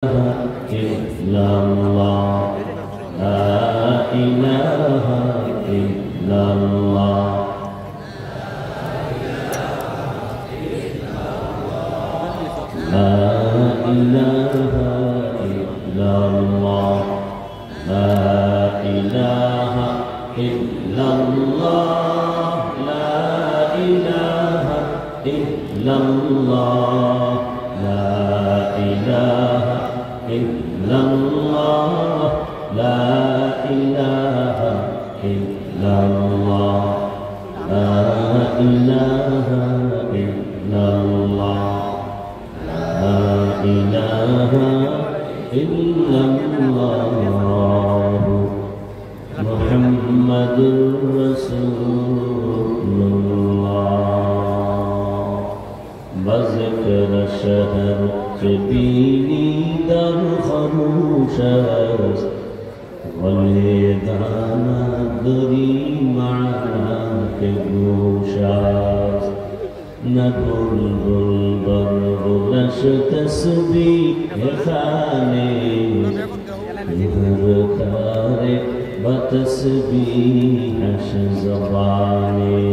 إلا الله لا إله إلا الله لا إله إلا الله لا إله إلا الله لا إله إلا الله لا إله إلا الله لا إله إلا الله لا إله إلا الله لا إله إلا الله محمد رسول الله بذكر شهر جبيني در خروشست والهدانا دری معاك گوشست نبل بل برغلش تسبیح خانه هر بتسبيحش زباني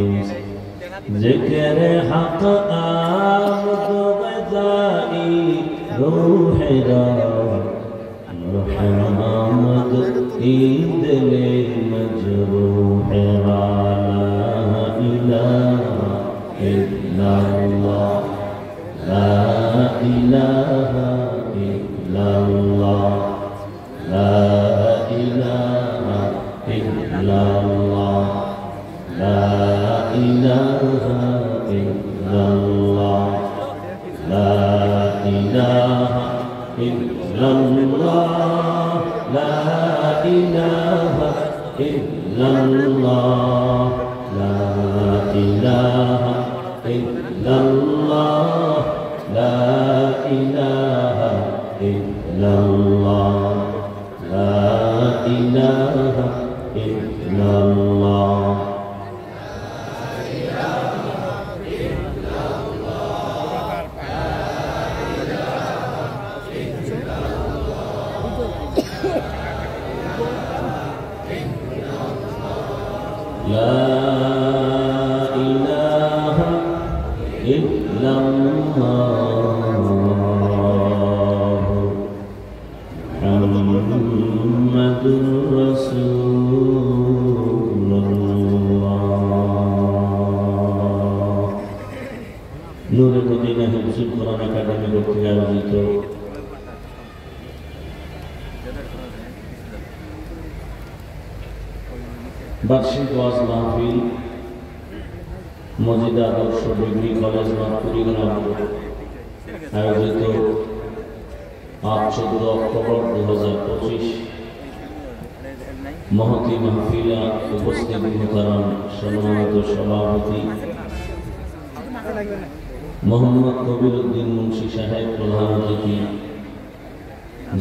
ذكر حق آمد غذائي روحي روح آمد إيدل مجروح لا إله إلا الله لا إله إلا الله لا إله إلا الله لا إله إلا الله لا إله إلا الله لا إله إلا الله لا إله إلا الله لا إله إلا الله لا إله إلا الله لا إله إلا الله محمد رسول الله نور المدينة حفظ القرآن academy কর্তৃক আয়োজিত বার্ষিক ওয়াজ মাহফিল মজিদ আদর্শ ডিগ্রি কলেজ কুড়িগ্রাম আয়োজিত 14 অক্টোবর 2025 মহতি মাহফিলা উপস্থিত মোহতারাম সম্মানিত সভাপতি মোহাম্মদ কবির উদ্দিন মুন্সি সাহেব, প্রধান অতিথি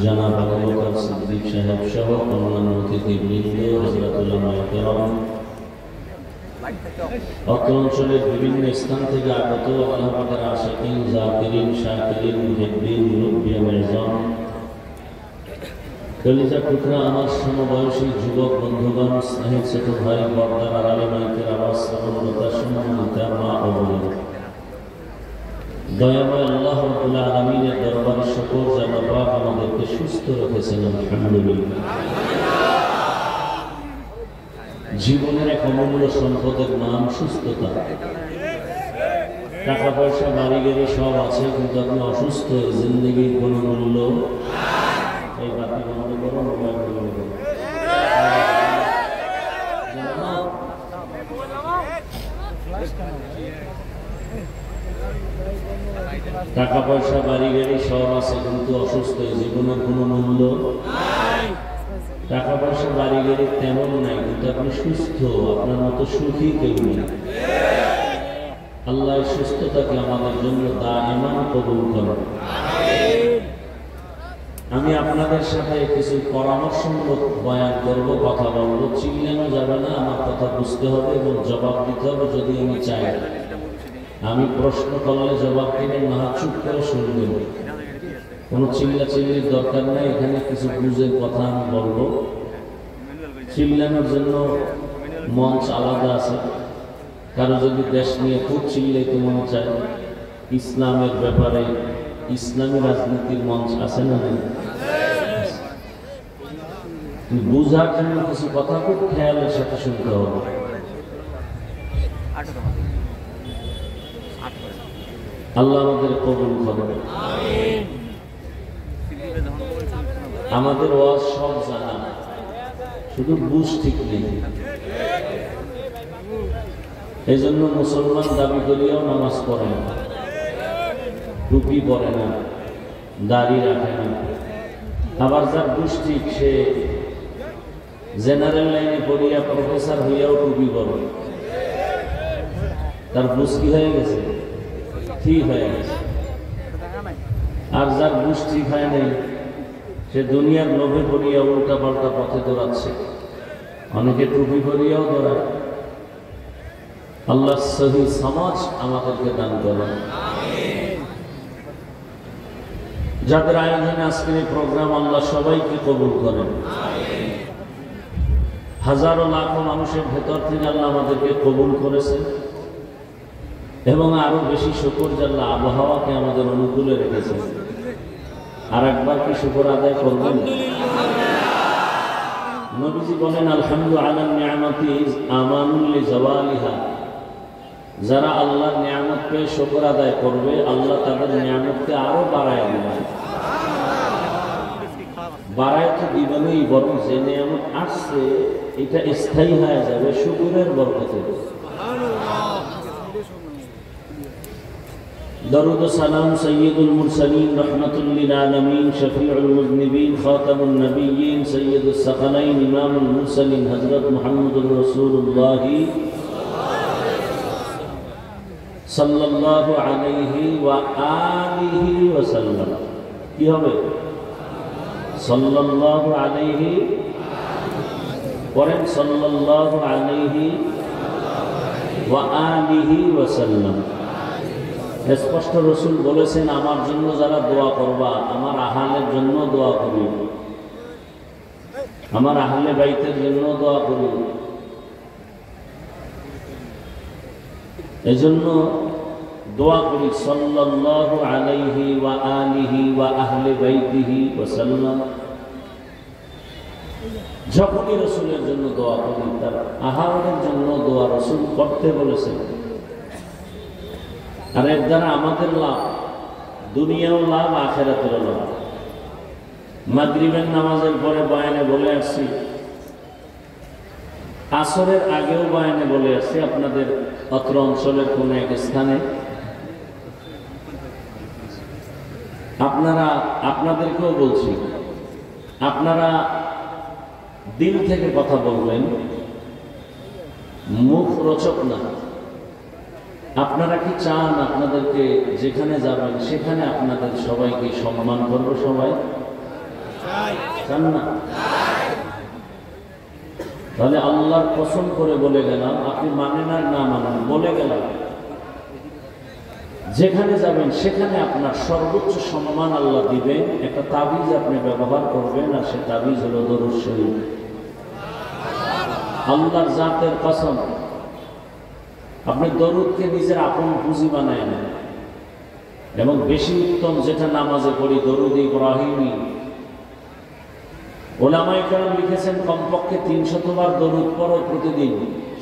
জনাব আবু বকর সিদ্দিক সাহেব সহ অন্যান্য অতিথিবৃন্দ, হযরত উলামায়ে কেরাম, অত্র অঞ্চলের বিভিন্ন স্থান থেকে আগত আল্লাহ পাকের আশিকিন, জাকিরিন, শাকিরিন, মুহিব্বিন, মুরব্বিয়ে মেহজান, কলিজা টুকরা আমার সমবয়সী যুবক বন্ধুগণ, স্নেহিত ছোট ভাই, পর্দার আড়ালে মাইকের আওয়াজ শ্রবণতা সম্মানিত মা ও বোনেরা, দয়াময় আল্লাহ রাব্বুল আলামিনের দরবারে শুকর যে আল্লাহ আমাদেরকে সুস্থ রেখেছেন, আলহামদুলিল্লাহ। জীবনের এক অমূল্য সম্পদের নাম সুস্থতা। টাকা পয়সা বাড়ি গাড়ি সব আছে, কিন্তু আপনি অসুস্থ, জিন্দগির কোনো মূল্য। এই বাতি বন্ধ করো, মোবাইল বন্ধ করো। টাকা পয়সা বাড়ি গাড়ি সব আছে, কিন্তু অসুস্থ, জীবনের কোনো মূল্য। টাকা পয়সা বাড়ি গাড়ি তেমন নাই, কিন্তু আপনি সুস্থ, আপনার মতো সুখী কেউ নেই। আল্লাহ সুস্থতাকে আমাদের জন্য দাইমান কবুল করেন। আমি আপনাদের সাথে কিছু পরামর্শমূলক বয়ান করব, কথা বলবো। চিল্লানো যাবে না, আমার কথা বুঝতে হবে এবং জবাব দিতে হবে যদি আমি চাই। আমি প্রশ্ন করলে জবাব দিবেন, না চুপ করে শুনবেন। কোনো চিল্লাচিল্লির দরকার নেই, এখানে কিছু বুঝের কথা আমি বলবো। চিল্লানোর জন্য মঞ্চ আলাদা আছে। কারো যদি দেশ নিয়ে খুব চিল্লাইতে মন চায়, ইসলামের ব্যাপারে ইসলামী রাজনীতির মঞ্চ আছে না নেই? বুঝার জন্য কিছু কথা খুব খেয়ালের সাথে শুনতে হবে। আল্লাহ আমাদের কবুল করবে। আমাদের ওয়াজ সব জানা, শুধু বুঝ ঠিক নেই। এই জন্য মুসলমান দাবি করিয়াও নামাজ পড়ে না, টুপি পরে না, দাড়ি রাখে না। আবার যার বুঝ ঠিক, সে জেনারেল লাইনে পড়িয়া প্রফেসর হইয়াও টুপি পরে। তার বুঝ কি হয়ে গেছে? ঠিক হয়ে গেছে। আর যার বুঝ ঠিক হয় নাই, সে দুনিয়ার লোভে পড়িয়া উল্টা পাল্টা পথে দৌড়াচ্ছে। অনেকে টুপি পরিয়াও দৌড়ায়। আল্লাহ সহি সমাজ আমাদেরকে দান করেন। যাদের আয়োজনে আজকের এই প্রোগ্রাম, আল্লাহ সবাইকে কবুল করেন। হাজারো লাখো মানুষের ভেতর থেকে আল্লাহ আমাদেরকে কবুল করেছেন। এবং আরো বেশি শুকর যে আল্লাহ আবহাওয়াকে আমাদের অনুকূলে রেখেছেন। আর একবার কি শুকর আদায় করবেন? নবীজি বলেন, আলহামদুলিল্লাহ আলা নিয়ামতি আমানুল লিজাওয়ালিহা। যারা আল্লাহর নিয়ামত পেয়ে শুকর আদায় করবে, আল্লাহ তাদের নিয়ামতকে আরো বাড়ায় দিবেন। বাড়ায় তো দিবেনই, বরং যে নিয়ামত আসছে এটা স্থায়ী হয়ে যাবে শুকরের বরকতে। দরুদ ও সালাম সৈয়দুল মুরসালিন রহমাতুল লিল আলামিন শফিউল মুযনিবিন খাতামুন নবিয়্যিন সৈয়দুস সাকালাইন ইমামুল মুরসালিন হযরত মুহাম্মদুর রাসূলুল্লাহ সাল্লাল্লাহু আলাইহি ওয়া আলিহি ওয়া সাল্লাম। কি হবে? সাল্লাল্লাহু আলাইহি, পড়েন সাল্লাল্লাহু আলাইহি ওয়া আলিহি ওয়া সাল্লাম। স্পষ্ট রসুল বলেছেন, আমার জন্য যারা দোয়া করবা, আমার আহলের জন্য দোয়া করি, আমার আহলে বাইতের জন্য দোয়া করি। এজন্য দোয়া করি সাল্লাল্লাহু আলাইহি ওয়া আলিহি ওয়া আহলে বাইতিহি ওয়া সাল্লাম। যখনই রসুলের জন্য দোয়া করি, তার আহলের জন্য দোয়া রসুল করতে বলেছেন। আর এর দ্বারা আমাদের লাভ, দুনিয়াও লাভ, আখিরাতেরও লাভ। মাগরিবের নামাজের পরে বয়ানে বলে আসছি, আসরের আগেও বয়ানে বলে আসছি, আপনাদের অত্র অঞ্চলের কোন এক স্থানে আপনাদেরকেও বলছি, আপনারা দিল থেকে কথা বলবেন, মুখ রোচক না। আপনারা কি চান আপনাদেরকে যেখানে যাবেন সেখানে আপনাদের সবাইকে সম্মান করবো? সবাই চান না? তাহলে আল্লাহর কসম করে বলে গেলাম, আপনি মানেন আর না মানেন, বলে গেলাম, যেখানে যাবেন সেখানে আপনার সর্বোচ্চ সম্মান আল্লাহ দিবেন। একটা তাবিজ আপনি ব্যবহার করবেন, আর সে তাবিজ হলো দরুদ শরীফ। আল্লাহর জাতের কসম, আপনি দরুদকে নিজের আপন পুঁজি বানায় নেন। এবং বেশি উত্তম যেটা নামাজে পড়ি, দরুদ ইব্রাহিমী। ওলামায়ে কেরাম লিখেছেন, কমপক্ষে 300 বার দরুদ পড়ো প্রতিদিন।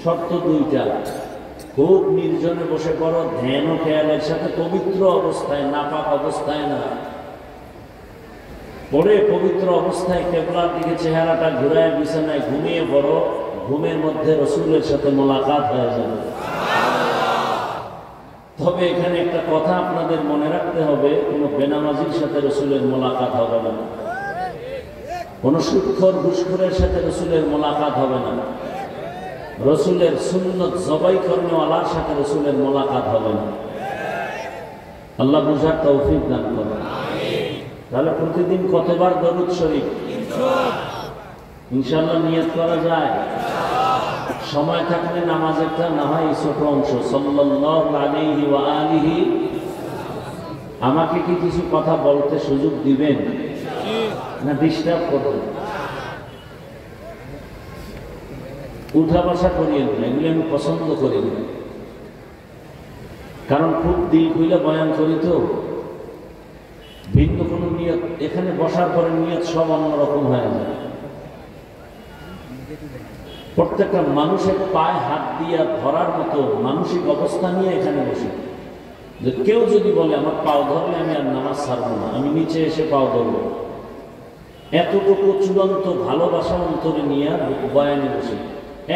শর্ত 2টা, খুব নির্জনে বসে পড়ো, ধ্যান ও খেয়ালের সাথে, পবিত্র অবস্থায়, নাপাক অবস্থায় না। পড়ে পবিত্র অবস্থায় কিবলার দিকে চেহারাটা ঘুরায় বিছানায় ঘুমিয়ে পড়ো। ঘুমের মধ্যে রসুলের সাথে মোলাকাত হয়ে যাবে। তবে এখানে একটা কথা আপনাদের মনে রাখতে হবে, কোনো বেনামাজির সাথে রসুলের মোলাকাত হবে না, কোনো সুদখোর ঘুষখোরের সাথে রসুলের মোলাকাত হবে না, রসুলের সুন্নত জবাই কর্মওয়ালার সাথে রসুলের মোলাকাত হবে না। আল্লাহ বুঝার তৌফিক দান করুন। তাহলে প্রতিদিন কতবার দরুদ শরীফ? ইনশাআল্লাহ নিয়ত করা যায়। সময় থাকলে নামাজেরটা না হয় ছোট অংশ, সাল্লাল্লাহু আলাইহি ওয়া আলিহি, আমাকে কি কিছু কথা বলতে সুযোগ দিবেন না ডিস্টার্ব করবেন? উঠা বসা করিয়েন না, এগুলি আমি পছন্দ করি না। কারণ খুব দিল খুলে বয়ান করি তো, ভিন্ন কোনো নিয়ত, এখানে বসার পরে নিয়ত সব অন্যরকম হয়ে যায়। প্রত্যেকটা মানুষের পায়ে হাত দিয়ে ধরার মতো মানসিক অবস্থা নিয়ে এখানে বসি, যে কেউ যদি বলে আমার পাও ধরলে আমি আর নামাজ ছাড়বো না, আমি নিচে এসে পাও ধরবো, এতটুকু চূড়ান্ত ভালোবাসা অন্তরে নিয়ে বয়ানে বসি।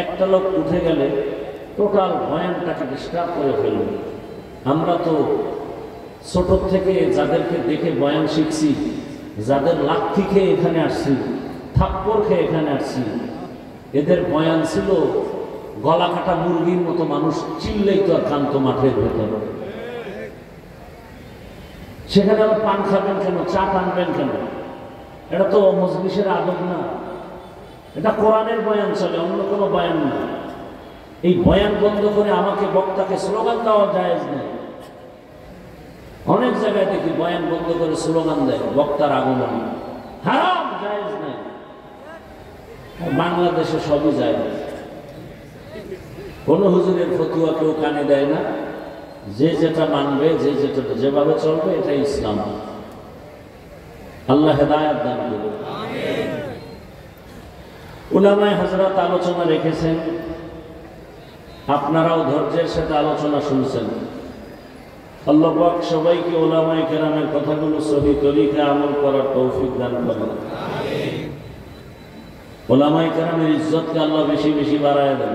একটা লোক উঠে গেলে টোটাল বয়ানটাকে ডিস্টার্ব করে ফেলবে। আমরা তো ছোট থেকে যাদেরকে দেখে বয়ান শিখছি, যাদের লাথি খেয়ে এখানে আসছি, থাপ্পড় খেয়ে এখানে আসছি, এদের বয়ান ছিল গলা কাটা মুরগির মতো, মানুষ চিল্লেই তো আর কান্ত মাঠের ভেতর। সেখানে আবার পান খাবেন কেন, চা টানবেন কেন? এটা তো মজলিসের আদব না, এটা কোরআনের বয়ান চলে, অন্য কোনো বয়ান না। এই বয়ান বন্ধ করে আমাকে বক্তাকে স্লোগান দেওয়া জায়েজ নেই। অনেক জায়গায় দেখি বয়ান বন্ধ করে স্লোগান দেয় বক্তার আগমন, হারাম, জায়েজ নাই। বাংলাদেশে সবই জায়েজ, কোন হুজুরের ফতুয়া কেউ কানে দেয় না, যে যেটা মানবে, যে যেটা যেভাবে চলবে, এটাই ইসলাম। আল্লাহ হেদায়েত দান করুন। উলামায়ে হযরত আলোচনা রেখেছেন, আপনারাও ধৈর্যের সাথে আলোচনা শুনছেন। আল্লাহ পাক সবাইকে উলামায়ে কেরামের কথাগুলো সহি তরিকা আমল করার তৌফিক দান করেন। উলামায়ে কেরামের ইজ্জতকে আল্লাহ বেশি বেশি বাড়ায় দেন।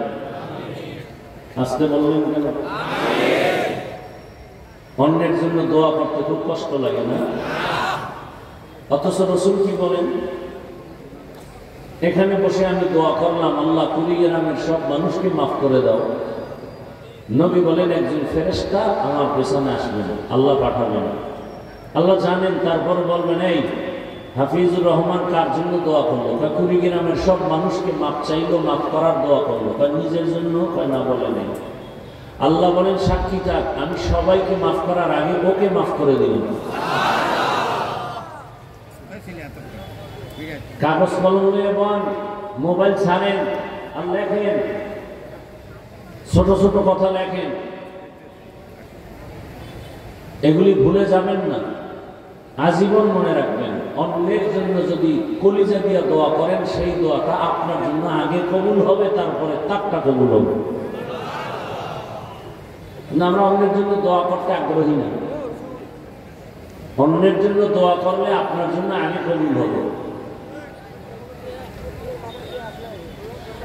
আস্তে বললেন কেন? অন্যের জন্য দোয়া করতে খুব কষ্ট লাগে না? অথচ রাসূল কি বলেন? এখানে বসে আমি দোয়া করলাম, আল্লাহ কুড়িগ্রামের সব মানুষকে মাফ করে দাও। নবী বলেন একজন ফেরেশতা আমার পেছনে আসবেন, আল্লাহ পাঠাবেন। আল্লাহ জানেন, তারপর বলবেন এই হাফিজুর রহমান কার জন্য দোয়া করলো? কুড়িগ্রামের সব মানুষকে মাফ চাইলো, মাফ করার দোয়া করলো, নিজের জন্য না বলে নেই। আল্লাহ বলেন সাক্ষী থাক, আমি সবাইকে মাফ করার আগে ওকে মাফ করে দিলাম। কাগজ কলম নিয়ে বন, মোবাইল ছাড়েন আর লেখেন, ছোট ছোট কথা লেখেন, এগুলি ভুলে যাবেন না, আজীবন মনে রাখবেন। অন্যের জন্য যদি কলিজা দিয়ে দোয়া করেন, সেই দোয়াটা আপনার জন্য আগে কবুল হবে, তারপরে তারটা কবুল হবে। না, আমরা অন্যের জন্য দোয়া করতে আগ্রহী না। অন্যের জন্য দোয়া করলে আপনার জন্য আগে কবুল হবে।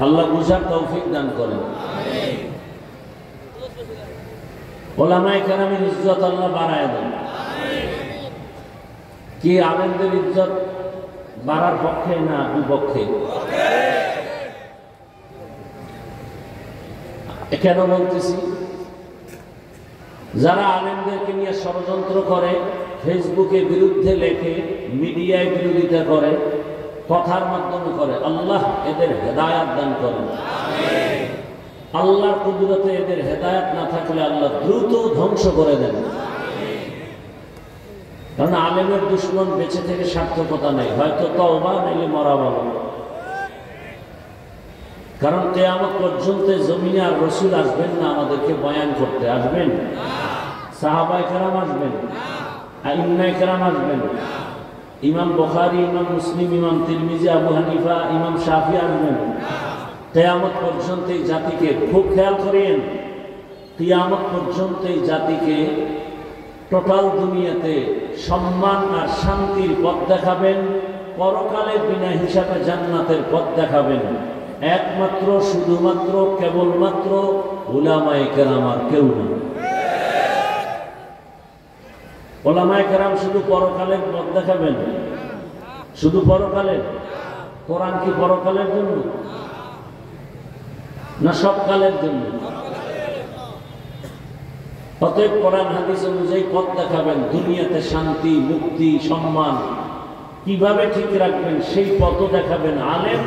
আল্লাহ বুঝার তৌফিক দান করেন। উলামায়ে কেরামের ইজ্জত আল্লাহ বাড়ায় দেন। কি আলেমদের ইজ্জত বাড়ার পক্ষে না বিপক্ষে? কেন বলতেছি? যারা আলেমদেরকে নিয়ে ষড়যন্ত্র করে, ফেসবুকে বিরুদ্ধে লেখে, মিডিয়ায় বিরোধিতা করে, কথার মাধ্যমে করে, আল্লাহ এদের হেদায়েত দান করেন। আল্লাহর কুদরতে এদের হেদায়েত না থাকলে আল্লাহ দ্রুত ধ্বংস করে দেন। কারণ আলেমের দুশমন বেঁচে থেকে সার্থকতা নেই, হয়তো তওবা নাইলে মরা ভালো। কারণ কিয়ামত পর্যন্ত জমিনে আর রাসূল আসবেন না আমাদেরকে বয়ান করতে। আসবেন? সাহাবায়ে কেরাম আসবেন? আইম্মায়ে কেরাম আসবেন? ইমাম বুখারী, ইমাম মুসলিম, ইমাম তিরমিজি, আবু হানিফা, ইমাম শাফি আসবেন? কিয়ামত পর্যন্ত এই জাতিকে, খুব খেয়াল করেন, কিয়ামত পর্যন্ত এই জাতিকে টোটাল দুনিয়াতে সম্মান আর শান্তির পথ দেখাবেন, পরকালে বিনা হিসাবে জান্নাতের পথ দেখাবেন একমাত্র, শুধুমাত্র, কেবলমাত্র উলামায়ে কেরাম, আর কেউ না। উলামায়ে কেরাম শুধু পরকালের পথ দেখাবেন, শুধু পরকালের। কোরআন কি পরকালের জন্য না সব কালের জন্য? অতএব কোরআন হাদিস অনুযায়ী পথ দেখাবেন, দুনিয়াতে শান্তি, মুক্তি, সম্মান কিভাবে ঠিক রাখবেন সেই পথও দেখাবেন আলেম।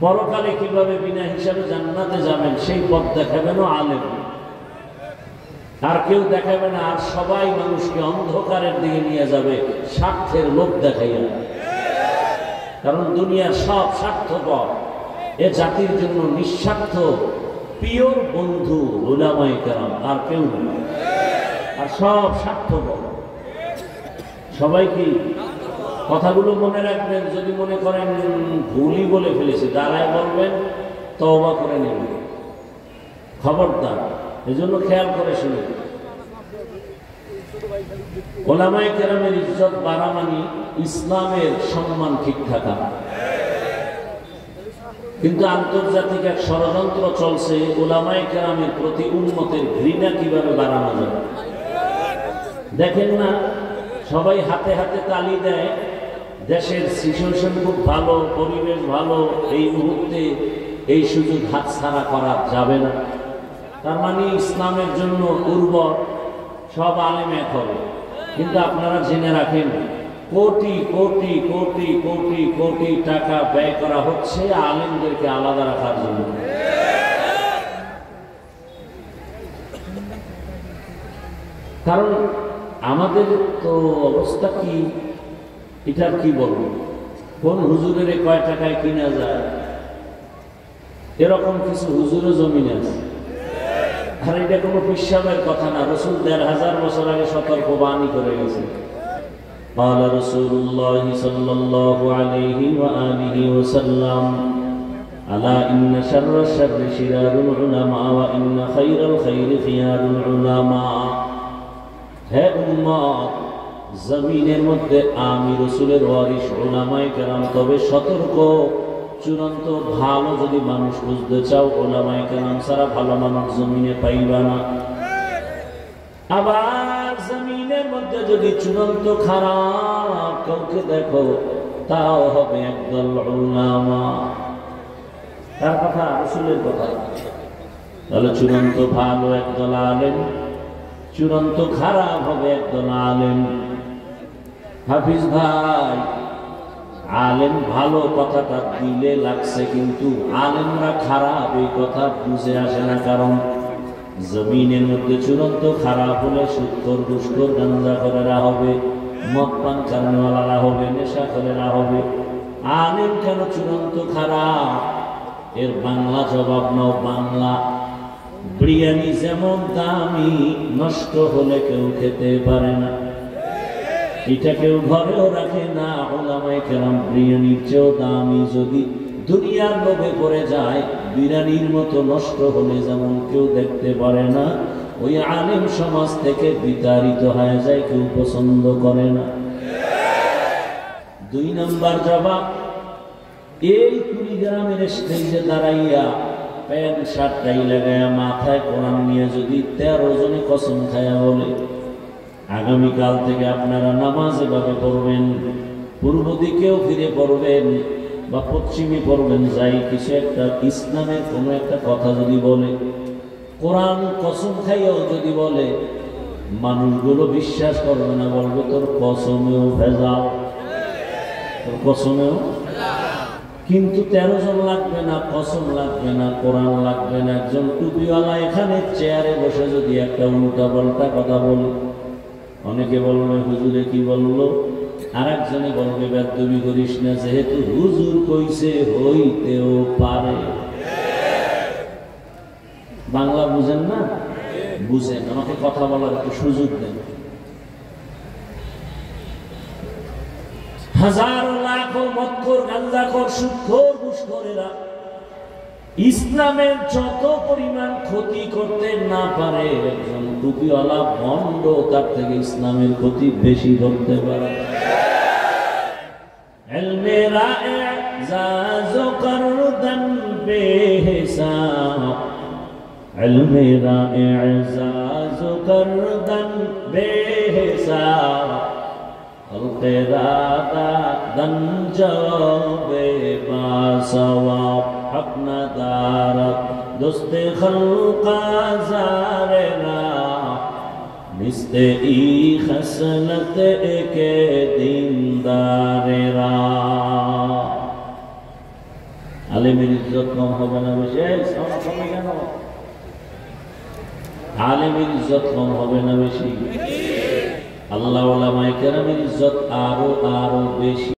পরকালে কিভাবে বিনা হিসাবে জান্নাতে যাবেন সেই পথ দেখাবেনও আলেম। আর কেউ দেখাবে না, আর সবাই মানুষকে অন্ধকারের দিকে নিয়ে যাবে স্বার্থের লোভ দেখাইয়া। কারণ দুনিয়ার সব স্বার্থপর, এ জাতির জন্য নিঃস্বার্থ পিওর বন্ধু উলামায়ে কেরাম, আর কেউ নেই। আর সব স্বার্থপর, সবাই কি? কথাগুলো মনে রাখবেন, যদি মনে করেন ভুলই বলে ফেলেছি দাঁড়ায় বলবেন, তওবা করে নেবেন, খবরদার। এজন্য খেয়াল করে শুনে, উলামায়ে কেরামের ইজ্জত বাড়া মানে ইসলামের সম্মান ঠিক থাকা। কিন্তু আন্তর্জাতিক এক ষড়যন্ত্র চলছে উলামায়ে কেরামের প্রতি উম্মতের ঘৃণা কিভাবে বাড়ানো যায়। দেখেন না, সবাই হাতে হাতে তালি দেয়, দেশের সিচুয়েশন খুব ভালো, পরিবেশ ভালো, এই মুহূর্তে এই সুযোগ হাতছাড়া করা যাবে না। তার মানে ইসলামের জন্য উর্বর সব আলেম এক হবে। কিন্তু আপনারা জেনে রাখেন, কোটি কোটি কোটি কোটি কোটি টাকা ব্যয় করা হচ্ছে আলেমদেরকে আলাদা রাখার জন্য। কারণ আমাদের তো অবস্থা কি, এটার কি বলবো, কোন হুজুরের কয় টাকায় কিনা যায়, এরকম কিছু হুজুরও জমিন আছে। আর এটা কোনো পিসাবের কথা না, রসুল ১৫০০ বছর আগে সতর্ক বাণী করে গেছে। قال رسول الله صلى الله عليه وآله وسلم ألا إن شر الشر شرار العلماء وإن خير الخير خيار العلماء। হে উম্মত, জমিনের মধ্যে আমি রসুলের ওয়ারিস উলামায়ে কেরাম, তবে সতর্ক, চূড়ান্ত ভালো যদি মানুষ বুঝতে চাও, উলামায়ে কেরাম ছাড়া ভালো মানুষ জমিনে পাইবা না। আবার জমিনের মধ্যে যদি চূড়ান্ত খারাপ কাউকে দেখো, তাও হবে একদল উলামা। তার কথা, রসুলের কথা। তাহলে চূড়ান্ত ভালো একদল আলেম, চূড়ান্ত খারাপ হবে একদল আলেম। হাফিজ ভাই, আলেম ভালো কথাটা দিলে লাগছে, কিন্তু আলেমরা খারাপ এই কথা বুঝে আসে না। কারণ জমিনের মধ্যে চূড়ান্ত খারাপ হলে সুৎখোর, ঘুষখোর, গাঁজাখোরেরা হবে, মদ পান কারণওয়ালারা হবে, নেশাখোরেরা হবে। আলেম কেন চূড়ান্ত খারাপ? এর বাংলা জবাব নাও, বাংলা। বিরিয়ানি যেমন দামি, নষ্ট হলে কেউ খেতে পারে না, এটা কেউ ঘরেও রাখে না। উলামায়ে কেরাম বিরিয়ানির চেয়েও দামি, যদি দুনিয়ার লোভে পড়ে যায়, বিরিয়ানির মতো নষ্ট হলে যেমন কেউ দেখতে পারে না, ওই আলেম সমাজ থেকে বিতাড়িত হয়ে যায়, কেউ পছন্দ করে না। ২ নম্বর জবাব, এই কুড়িগ্রামের স্টেজে দাঁড়াইয়া প্যান্ট শার্টটাই লাগাইয়া মাথায় কোরআন নিয়ে যদি ১৩ জনে কসম খায়া বলে আগামীকাল থেকে আপনারা নামাজ এভাবে পড়বেন, পূর্ব দিকেও ফিরে পড়বেন বা পশ্চিমে পড়বেন, যাই কিছু একটা ইসলামের কোনো একটা কথা যদি বলে, কোরআন কসম খাইয়াও যদি বলে, মানুষগুলো বিশ্বাস করবে না, বলবে তোর কসমেও ভেজাল, তোর কসমেও। কিন্তু ১৩ জন লাগবে না, কসম লাগবে না, কোরআন লাগবে না, একজন টুপিওয়ালা এখানে চেয়ারে বসে যদি একটা উল্টা পাল্টা কথা বলে, অনেকে বলবে হুজুরে কি বললো, আর একজনে বলবে বেদবি করিস না, যেহেতু হুজুর কইছে হইতেও পারে। বাংলা বুঝেন না? বুঝেন, আমাকে কথা বলার একটু সুযোগ দেন। হাজার লাখো মদখোর, গাঁজাখোর, সুদখোর, ঘুষখোরেরা ইসলামের যত পরিমাণ ক্ষতি করতে না পারে, একজন টুপিওয়ালা ভণ্ড তার থেকে ইসলামের ক্ষতি বেশি করতে পারে। ইলমে রা'ইজাজ করদান বেহিসাব, ইলমে রা'ইজাজ করদান বেহিসাব, খলকে রাদা দঞ্জবে বাসওয়াব, হক না দারত দোস্তে খলকা জারেরা, মিস্তে ই খসলত একে দিনদারেরা। আলেমের ইজ্জত কম হবে না? বেশি কমে কেন? আলেমের ইজ্জত কম হবে না বেশি? আল্লাহ ওলামায়ে কেরামের ইজ্জত আরো আরো বেশি।